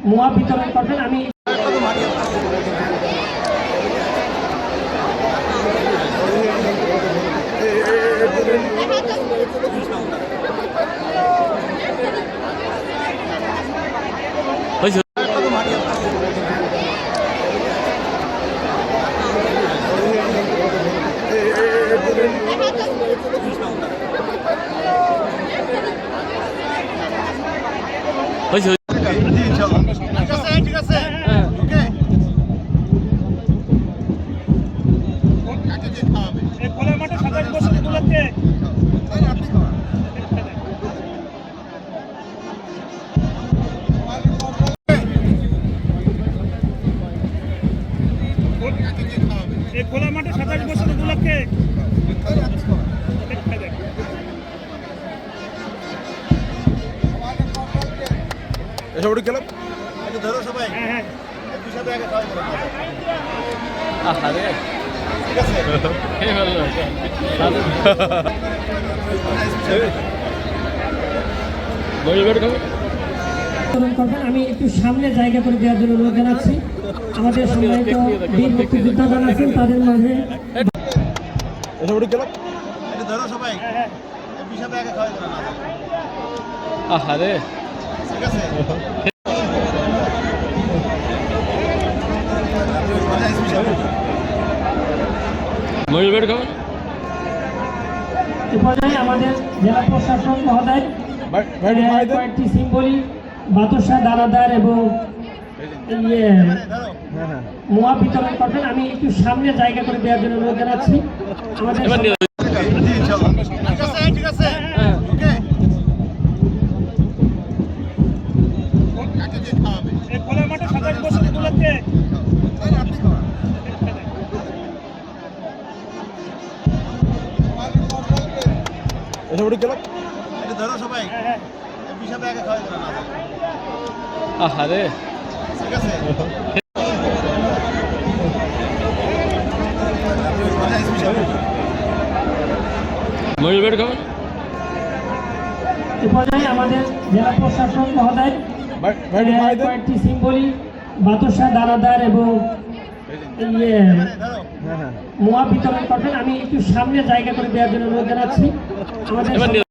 মোয়া বিতরণ করবেন। আমি ঠিক আছে ওকে খোলা মাঠে 27 বছর উপলক্ষে খোলা মাঠে 27 বছর উপলক্ষে এসব গেলাম ধরো সবাই। হ্যাঁ একটু সাথে আগে খাওয়া করো। আরে ঠিক আছে বিতরণ করবেন। আমি একটু সামনে জায়গা করে দেওয়ার জন্য অনুরোধ জানাচ্ছি। আমাদের সম্মানিত বীর মুক্তিযোদ্ধাগণ আছেন, তাদের মাঝে এসব গেলাম একটু ধরো সবাই। হ্যাঁ একটু সাথে আগে খাওয়া করো। আরে ঠিক আছে এ পর্যায়ে আমাদের জেলা প্রশাসক মহোদয় কয়েকটি সিম্বলিক বাতাসা দানাদার এবং মোয়া বিতরণ করবেন। আমি একটু সামনে জায়গা করে দেওয়ার জন্য অনুরোধ জানাচ্ছি। আমাদের ঠিক আছে ওকে খোলা মাঠে 27 বছর উপলক্ষে এসব গেলাম একটু ধরো সবাই। হ্যাঁ একটু সাথে আগে খাওয়া করো। আরে ঠিক আছে এ পর্যায়ে আমাদের জেলা প্রশাসক মহোদয় কয়েকটি সিম্বলিক বাতাসা দানাদার এবং মোয়া বিতরণ করবেন। আমি একটু সামনে জায়গা করে দেওয়ার জন্য অনুরোধ জানাচ্ছি। আমাদের